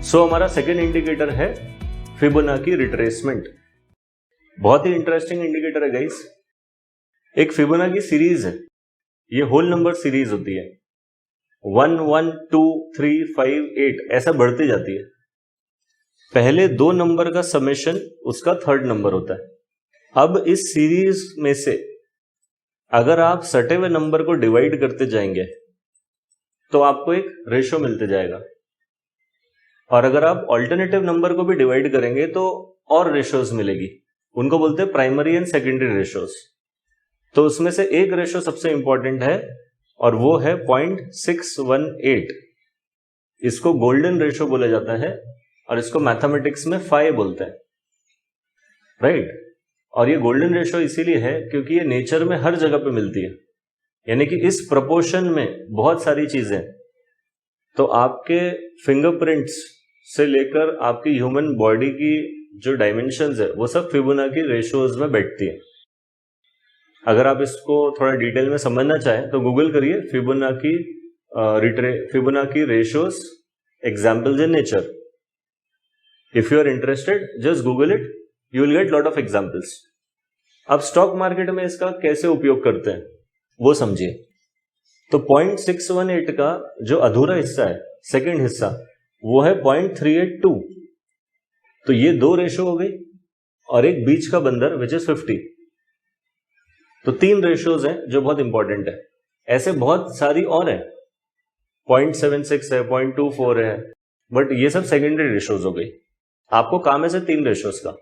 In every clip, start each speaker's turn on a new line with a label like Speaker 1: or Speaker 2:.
Speaker 1: हमारा second indicator है Fibonacci retracement. बहुत ही इंटरेस्टिंग इंडिकेटर है गाइस। एक फिबोनाची सीरीज है, ये होल नंबर सीरीज होती है, 1 1 2 3 5 8 ऐसा बढ़ती जाती है। पहले दो नंबर का समेशन उसका थर्ड नंबर होता है। अब इस सीरीज में से अगर आप सटे हुए नंबर को डिवाइड करते जाएंगे तो आपको एक रेशो मिलते जाएगा, और अगर आप ऑल्टरनेटिव नंबर को भी डिवाइड करेंगे तो और रेशोज मिलेगी। उनको बोलते हैं प्राइमरी एंड सेकेंडरी रेशोज। तो उसमें से एक रेशो सबसे इंपॉर्टेंट है और वो है 0.618। इसको गोल्डन रेशो बोला जाता है और इसको मैथमेटिक्स में फाई बोलते हैं, राइट। और ये गोल्डन रेशो इसीलिए है क्योंकि ये नेचर में हर जगह पे मिलती है, यानी कि इस प्रोपोर्शन में बहुत सारी चीजें। तो आपके फिंगरप्रिंट्स से लेकर आपकी ह्यूमन बॉडी की जो डायमेंशंस है वो सब फिबोनाची रेशोज में बैठती है। अगर आप इसको थोड़ा डिटेल में समझना चाहें तो गूगल करिए fibonacci ratios examples in nature. If you are interested just google it, you will get lot of examples. अब स्टॉक मार्केट में इसका कैसे उपयोग करते हैं वो समझिए। तो 0.618 का जो अधूरा हिस्सा है, सेकेंड हिस्सा, वो है 0.382। तो ये दो रेशो हो गई और एक बीच का बंदर विच इज 50। तो तीन रेशोज हैं जो बहुत इंपॉर्टेंट है। ऐसे बहुत सारी और है, 0.76 है, 0.24 है, बट ये सब सेकेंडरी रेशोज हो गई। आपको काम है से तीन रेशोज का।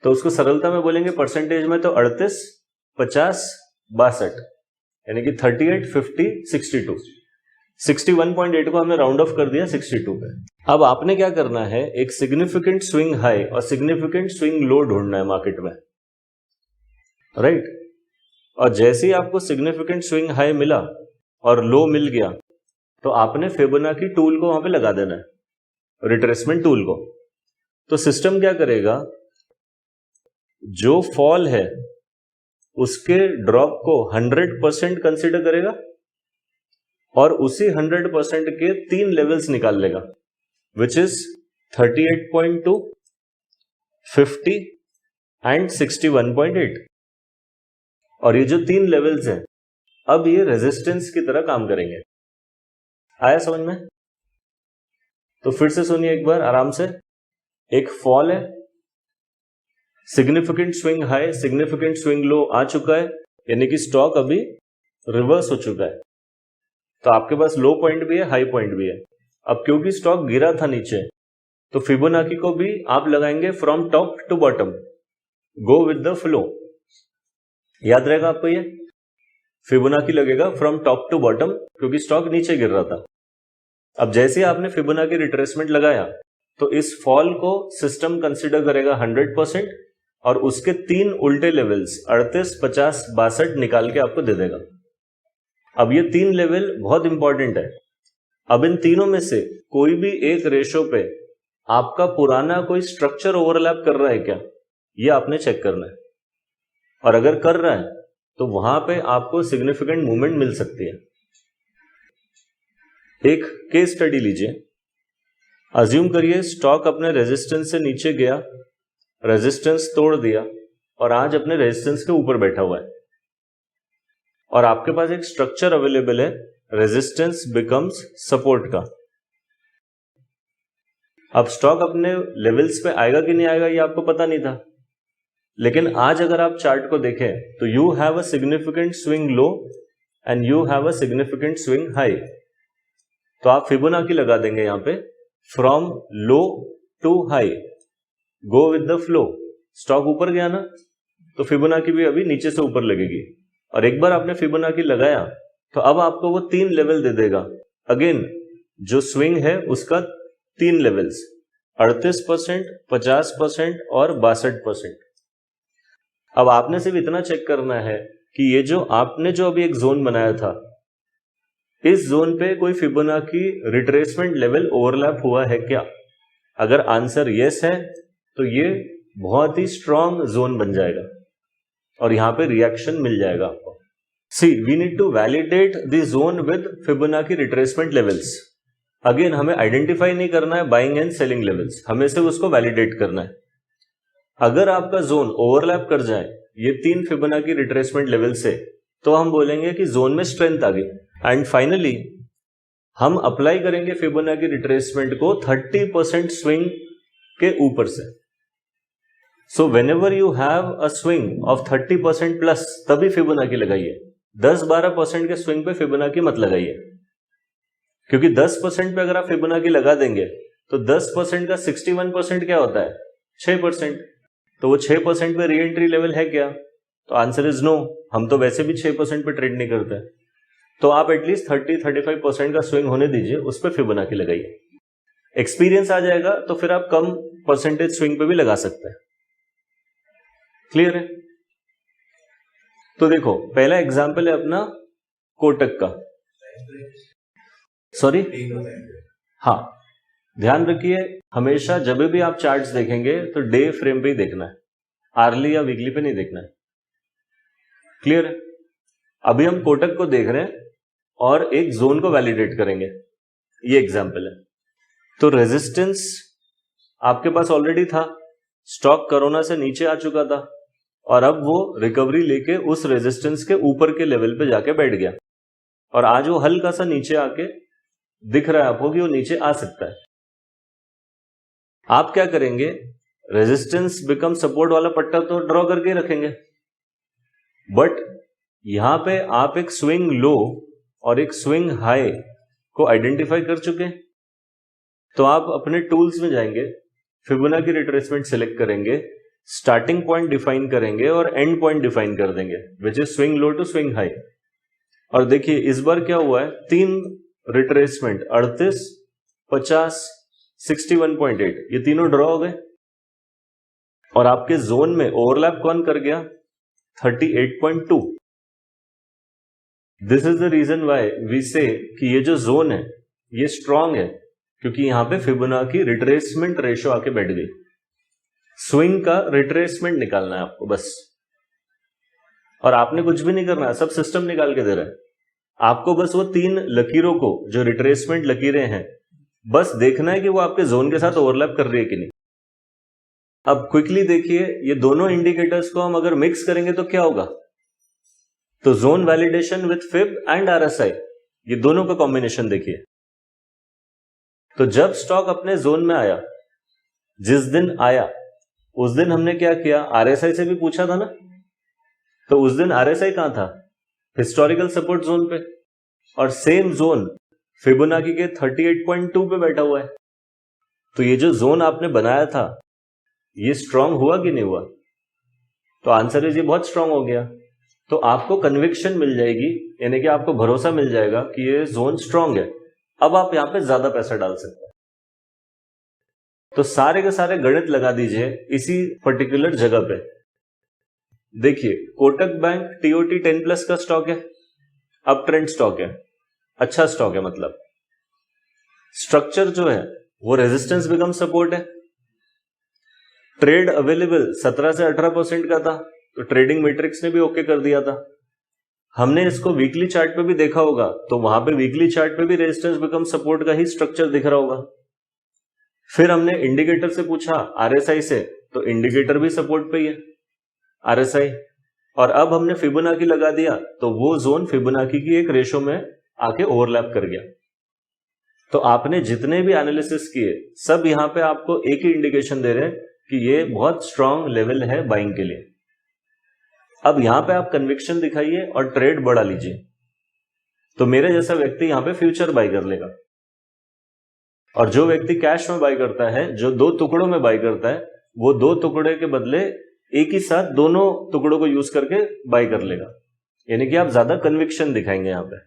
Speaker 1: तो उसको सरलता में बोलेंगे परसेंटेज में तो 38, 50, 62, यानी कि 38, 50, 62। 61.8 को हमने राउंड ऑफ कर दिया 62 पे। अब आपने क्या करना है, एक सिग्निफिकेंट स्विंग हाई और सिग्निफिकेंट स्विंग लो ढूंढना है मार्केट में, राइट। और जैसे ही आपको सिग्निफिकेंट स्विंग हाई मिला और लो मिल गया तो आपने फिबोनाची टूल को वहां पे लगा देना है, रिट्रेसमेंट टूल को। तो सिस्टम क्या करेगा, जो फॉल है उसके ड्रॉप को 100% कंसिडर करेगा और उसी 100% के तीन लेवल्स निकाल लेगा, विच इज 38.2, 50 एंड 61.8। और ये जो तीन लेवल्स हैं अब ये रेजिस्टेंस की तरह काम करेंगे। आया समझ में? तो फिर से सुनिए एक बार आराम से। एक फॉल है, significant swing high, significant swing low आ चुका है, यानी कि स्टॉक अभी रिवर्स हो चुका है। तो आपके पास लो पॉइंट भी है, हाई पॉइंट भी है। अब क्योंकि स्टॉक गिरा था नीचे, तो फिबोनाची को भी आप लगाएंगे from top to bottom, go with the flow. याद रहेगा आपको, ये फिबोनाची लगेगा फ्रॉम टॉप टू बॉटम क्योंकि स्टॉक नीचे गिर रहा था। अब जैसे आपने फिबोनाची रिट्रेसमेंट लगाया तो इस फॉल को सिस्टम कंसिडर करेगा 100% और उसके तीन उल्टे लेवल्स 38, 50, 62 निकाल के आपको दे देगा। अब ये तीन लेवल बहुत इंपॉर्टेंट है। अब इन तीनों में से कोई भी एक रेशो पे आपका पुराना कोई स्ट्रक्चर ओवरलैप कर रहा है क्या, ये आपने चेक करना है। और अगर कर रहा है तो वहां पे आपको सिग्निफिकेंट मूवमेंट मिल सकती है। एक केस स्टडी लीजिए। अज्यूम करिए स्टॉक अपने रेजिस्टेंस से नीचे गया, रेजिस्टेंस तोड़ दिया और आज अपने रेजिस्टेंस के ऊपर बैठा हुआ है, और आपके पास एक स्ट्रक्चर अवेलेबल है रेजिस्टेंस बिकम्स सपोर्ट का। अब स्टॉक अपने लेवल्स पे आएगा कि नहीं आएगा ये आपको पता नहीं था, लेकिन आज अगर आप चार्ट को देखें तो you have a significant swing low and you have a significant swing high. तो आप फिबोनाची लगा देंगे यहां पे, from low to high, go with the flow. Stock ऊपर गया ना, तो फिबोनाची भी अभी नीचे से ऊपर लगेगी। और एक बार आपने फिबोनाची लगाया तो अब आपको वो तीन लेवल दे देगा। अगेन जो स्विंग है उसका तीन लेवल्स, 38%, 50% और 62%। अब आपने सिर्फ इतना चेक करना है कि ये जो आपने जो अभी एक जोन बनाया था, इस जोन पे कोई फिबोनाची रिट्रेसमेंट लेवल ओवरलैप हुआ है क्या। अगर आंसर यस है तो ये बहुत ही स्ट्रॉन्ग जोन बन जाएगा और यहां पे रिएक्शन मिल जाएगा आपको। See we need to validate the zone with Fibonacci retracement levels. Again हमें आइडेंटिफाई नहीं करना है बाइंग एंड सेलिंग लेवल्स, हमें सिर्फ उसको वैलिडेट करना है। अगर आपका जोन ओवरलैप कर जाए ये 3 फिबोनाची रिट्रेसमेंट लेवल से, तो हम बोलेंगे कि जोन में स्ट्रेंथ आ गई। एंड फाइनली हम अप्लाई करेंगे फिबोनाची रिट्रेसमेंट को 30% स्विंग के ऊपर से। So whenever you have a swing of 30% plus तभी फिबोनाची लगाइए। 10-12% के स्विंग पे फिबोनाची मत लगाइए, क्योंकि 10% पे अगर आप फिबोनाची लगा देंगे तो 10% का 61% क्या होता है? 6%। तो वो 6% पे री एंट्री लेवल है क्या? तो आंसर इज नो। हम तो वैसे भी 6% पे ट्रेड नहीं करते। तो आप एटलीस्ट 30-35% का स्विंग होने दीजिए, उस पर फिबोनाची लगाइए। एक्सपीरियंस आ जाएगा तो फिर आप कम परसेंटेज स्विंग पे भी लगा सकते हैं। क्लियर है? तो देखो पहला एग्जाम्पल है अपना कोटक का। सॉरी, हाँ, ध्यान रखिए हमेशा जब भी आप चार्ट्स देखेंगे तो डे फ्रेम पे ही देखना है, आर्ली या वीकली पे नहीं देखना है। क्लियर है? अभी हम कोटक को देख रहे हैं और एक जोन को वैलिडेट करेंगे। ये एग्जाम्पल है। तो रेजिस्टेंस आपके पास ऑलरेडी था, स्टॉक कोरोना से नीचे आ चुका था और अब वो रिकवरी लेके उस रेजिस्टेंस के ऊपर के लेवल पे जाके बैठ गया और आज वो हल्का सा नीचे आके दिख रहा है आपको कि वो नीचे आ सकता है। आप क्या करेंगे? रेजिस्टेंस बिकम सपोर्ट वाला पट्टा तो ड्रॉ करके रखेंगे, बट यहां पे आप एक स्विंग लो और एक स्विंग हाई को आइडेंटिफाई कर चुके हैं। तो आप अपने टूल्स में जाएंगे, फिबोनाची रिट्रेसमेंट सिलेक्ट करेंगे, स्टार्टिंग पॉइंट डिफाइन करेंगे और एंड पॉइंट डिफाइन कर देंगे, which is swing low to swing high. और देखिए इस बार क्या हुआ है, 3 रिट्रेसमेंट 38, 50, 61.8 ये तीनों ड्रॉ हो गए और आपके जोन में ओवरलैप कौन कर गया? 38.2। This is the reason why we say कि ये जो जोन है ये स्ट्रांग है, क्योंकि यहां पे फिबोनाची रिट्रेसमेंट रेशो आके बैठ गई। स्विंग का रिट्रेसमेंट निकालना है आपको बस, और आपने कुछ भी नहीं करना है, सब सिस्टम निकाल के दे रहा है आपको। बस वो 3 लकीरों को जो रिट्रेसमेंट लकीरें हैं बस देखना है कि वो आपके जोन के साथ ओवरलैप कर रही है कि नहीं। अब क्विकली देखिए ये दोनों इंडिकेटर्स को हम अगर मिक्स करेंगे तो क्या होगा? तो zone validation with fib and RSI, ये दोनों का कॉम्बिनेशन देखिए। तो जब स्टॉक अपने जोन में आया, जिस दिन आया उस दिन हमने क्या किया? आरएसआई से भी पूछा था ना, तो उस दिन आरएसआई कहां था? हिस्टोरिकल सपोर्ट जोन पे, और सेम जोन फिबोनाची के 38.2 पे बैठा हुआ है। तो ये जो जोन आपने बनाया था ये स्ट्रांग हुआ कि नहीं हुआ? तो आंसर इज ये बहुत स्ट्रांग हो गया। तो आपको कन्विक्शन मिल जाएगी, यानी कि आपको भरोसा मिल जाएगा कि ये जोन स्ट्रांग है। अब आप यहां पे ज्यादा पैसा डाल सकते हैं। तो सारे के सारे गणित लगा दीजिए इसी पर्टिकुलर जगह पे। देखिए कोटक बैंक टीओटी 10+ का स्टॉक है, अप ट्रेंड स्टॉक है, अच्छा स्टॉक है, मतलब स्ट्रक्चर जो है वो रेजिस्टेंस बिकम सपोर्ट है। ट्रेड अवेलेबल 17 से 18% का था, तो ट्रेडिंग मैट्रिक्स ने भी ओके कर दिया था। हमने इसको वीकली चार्ट पे भी देखा होगा, तो वहां पे वीकली चार्ट पे भी रेजिस्टेंस बिकम सपोर्ट का ही स्ट्रक्चर दिख रहा होगा। फिर हमने इंडिकेटर से पूछा आरएसआई से, तो इंडिकेटर भी सपोर्ट पे ही है आरएसआई। और अब हमने फिबोनाची लगा दिया तो वो जोन फिबोनाची की एक रेशो में आके ओवरलैप कर गया। तो आपने जितने भी एनालिसिस किए सब यहां पे आपको एक ही इंडिकेशन दे रहे हैं कि ये बहुत स्ट्रांग लेवल है बाइंग के लिए। अब यहां पे आप कन्विक्शन दिखाइए और ट्रेड बढ़ा लीजिए, तो मेरे जैसा व्यक्ति यहां पे फ्यूचर बाई कर लेगा। और जो व्यक्ति कैश में बाई करता है, जो 2 टुकड़ों में बाई करता है, वो 2 टुकड़े के बदले एक ही साथ दोनों टुकड़ों को यूज करके बाई कर लेगा, यानी कि आप ज्यादा कन्विक्शन दिखाएंगे यहां पे।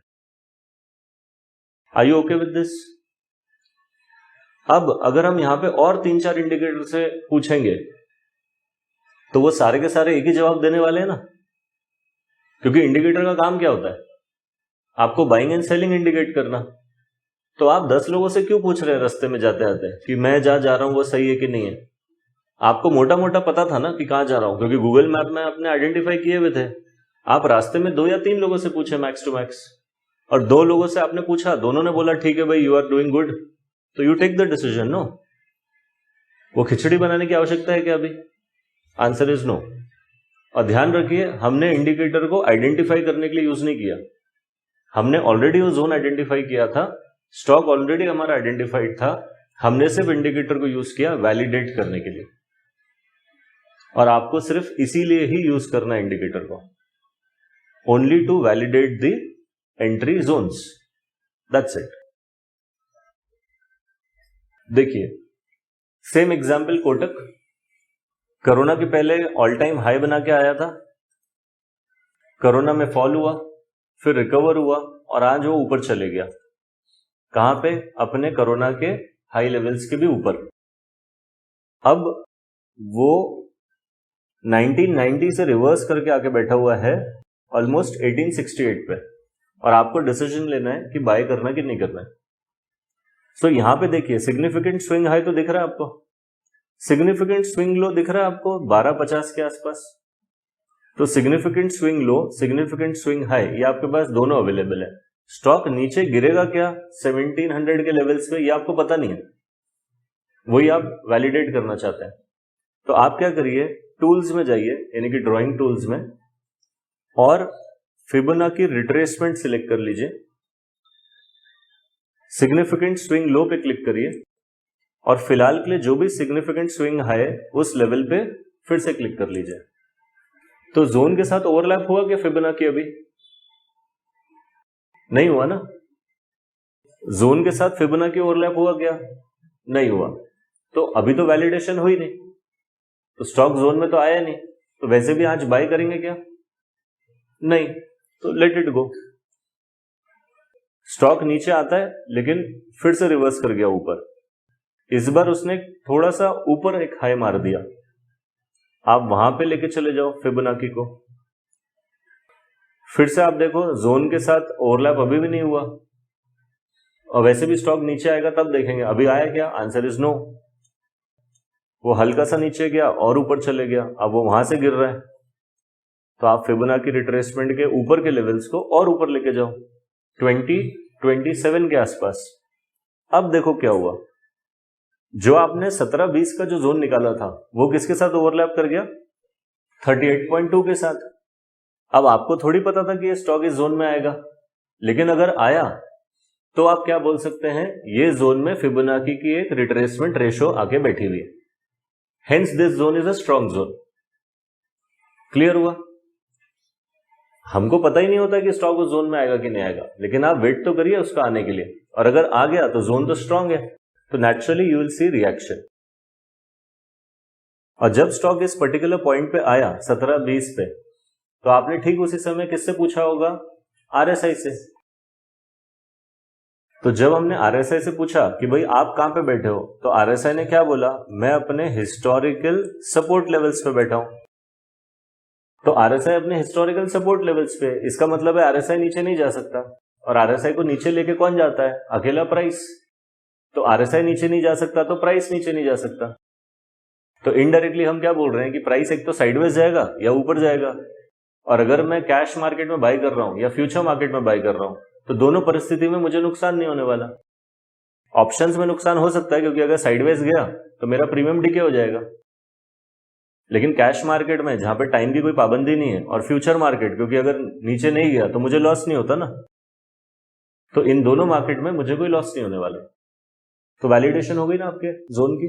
Speaker 1: Are you okay with this? अब अगर हम यहां पे और 3-4 इंडिकेटर से पूछेंगे तो वो सारे के सारे एक ही जवाब देने वाले हैं ना, क्योंकि इंडिकेटर का काम क्या होता है? आपको बाइंग एंड सेलिंग इंडिकेट करना। तो आप 10 लोगों से क्यों पूछ रहे हैं रास्ते में जाते आते कि मैं जा रहा हूं वो सही है कि नहीं है? आपको मोटा मोटा पता था ना कि कहां जा रहा हूं, क्योंकि गूगल मैप में आपने आइडेंटिफाई किए हुए थे। आप रास्ते में 2 या 3 लोगों से पूछे मैक्स टू मैक्स, और दो लोगों से आपने पूछा, दोनों ने बोला ठीक है भाई यू आर डूइंग गुड, तो you take the decision. No, वो खिचड़ी बनाने की आवश्यकता है क्या अभी? Answer is no. और ध्यान रखिए, हमने इंडिकेटर को आइडेंटिफाई करने के लिए यूज नहीं किया, हमने ऑलरेडी वो जोन आइडेंटिफाई किया था, स्टॉक ऑलरेडी हमारा आइडेंटिफाइड था, हमने सिर्फ इंडिकेटर को यूज किया वैलिडेट करने के लिए। और आपको सिर्फ इसीलिए ही यूज करना है इंडिकेटर को, only to validate the entry zones, that's it. देखिए सेम एग्जाम्पल, कोटक कोरोना के पहले ऑल टाइम हाई बना के आया था, कोरोना में फॉल हुआ, फिर रिकवर हुआ और आज वो ऊपर चले गया। कहां पे? अपने कोरोना के हाई लेवल्स के भी ऊपर। अब वो 1990 से रिवर्स करके आके बैठा हुआ है ऑलमोस्ट 1868 पे, और आपको डिसीजन लेना है कि बाय करना कि नहीं करना है। सो यहां पे देखिए सिग्निफिकेंट स्विंग हाई तो दिख रहा है आपको, सिग्निफिकेंट स्विंग लो दिख रहा है आपको 1250 के आसपास। तो सिग्निफिकेंट स्विंग लो, सिग्निफिकेंट स्विंग हाई, ये आपके पास दोनों अवेलेबल है। स्टॉक नीचे गिरेगा क्या 1700 के लेवल्स पे, ये आपको पता नहीं है, वही आप वैलिडेट करना चाहते हैं। तो आप क्या करिए, टूल्स में जाइए, यानी कि ड्राइंग टूल्स में, और फिबोनाची रिट्रेसमेंट सिलेक्ट कर लीजिए, सिग्निफिकेंट स्विंग लो पे क्लिक करिए, और फिलहाल के लिए जो भी सिग्निफिकेंट स्विंग हाई है उस लेवल पे फिर से क्लिक कर लीजिए। तो जोन के साथ ओवरलैप हुआ क्या फिबोनाची? अभी नहीं हुआ ना। जोन के साथ फिबोनाची ओवरलैप हुआ क्या? नहीं हुआ। तो अभी तो वैलिडेशन हुई नहीं, तो स्टॉक जोन में तो आया नहीं, तो वैसे भी आज बाय करेंगे क्या? नहीं, तो लेट इट गो। स्टॉक नीचे आता है लेकिन फिर से रिवर्स कर गया ऊपर, इस बार उसने थोड़ा सा ऊपर एक हाई मार दिया, आप वहां पे लेके चले जाओ फिबोनाची को। फिर से आप देखो जोन के साथ ओवरलैप अभी भी नहीं हुआ, और वैसे भी स्टॉक नीचे आएगा तब देखेंगे। अभी आया क्या? Answer is no. वो हल्का सा नीचे गया और ऊपर चले गया, अब वो वहां से गिर रहा है, तो आप फिबोनाची रिट्रेसमेंट के ऊपर के लेवल्स को और ऊपर लेके जाओ 2027 के आसपास। अब देखो क्या हुआ, जो आपने 17-20 का जो जोन निकाला था वो किसके साथ ओवरलैप कर गया? 38.2 के साथ। अब आपको थोड़ी पता था कि ये स्टॉक इस जोन में आएगा, लेकिन अगर आया तो आप क्या बोल सकते हैं, ये जोन में फिबोनाची की एक रिट्रेसमेंट रेशो आके बैठी हुई है, hence this zone is a strong zone. Clear हुआ? हमको पता ही नहीं होता कि स्टॉक उस जोन में आएगा कि नहीं आएगा, लेकिन आप वेट तो करिए उसका आने के लिए, और अगर आ गया तो जोन तो स्ट्रांग है, तो naturally you will see reaction. और जब स्टॉक इस पर्टिकुलर पॉइंट पे आया 17-20 पे, तो आपने ठीक उसी समय किससे पूछा होगा? आरएसआई से। तो जब हमने आरएसआई से पूछा कि भाई आप कहां पे बैठे हो, तो आरएसआई ने क्या बोला? मैं अपने हिस्टोरिकल सपोर्ट लेवल्स पे बैठा हूं। तो आरएसआई अपने हिस्टोरिकल सपोर्ट लेवल्स पे, इसका मतलब है आरएसआई नीचे नहीं जा सकता, और आरएसआई को नीचे लेके कौन जाता है? अकेला प्राइस। तो आरएसआई नीचे नहीं जा सकता तो प्राइस नीचे नहीं जा सकता। तो इनडायरेक्टली हम क्या बोल रहे हैं कि प्राइस एक तो साइडवेज जाएगा या ऊपर जाएगा। और अगर मैं कैश मार्केट में बाय कर रहा हूं या फ्यूचर मार्केट में बाय कर रहा हूं, तो दोनों परिस्थिति में मुझे नुकसान नहीं होने वाला। ऑप्शंस में नुकसान हो सकता है, क्योंकि अगर साइडवेज गया तो मेरा प्रीमियम डिके हो जाएगा, लेकिन कैश मार्केट में जहां पे टाइम की कोई पाबंदी नहीं है, और फ्यूचर मार्केट क्योंकि अगर नीचे नहीं गया तो मुझे लॉस नहीं होता ना, तो इन दोनों मार्केट में मुझे कोई लॉस नहीं होने वाला। तो वैलिडेशन हो गई ना आपके जोन की।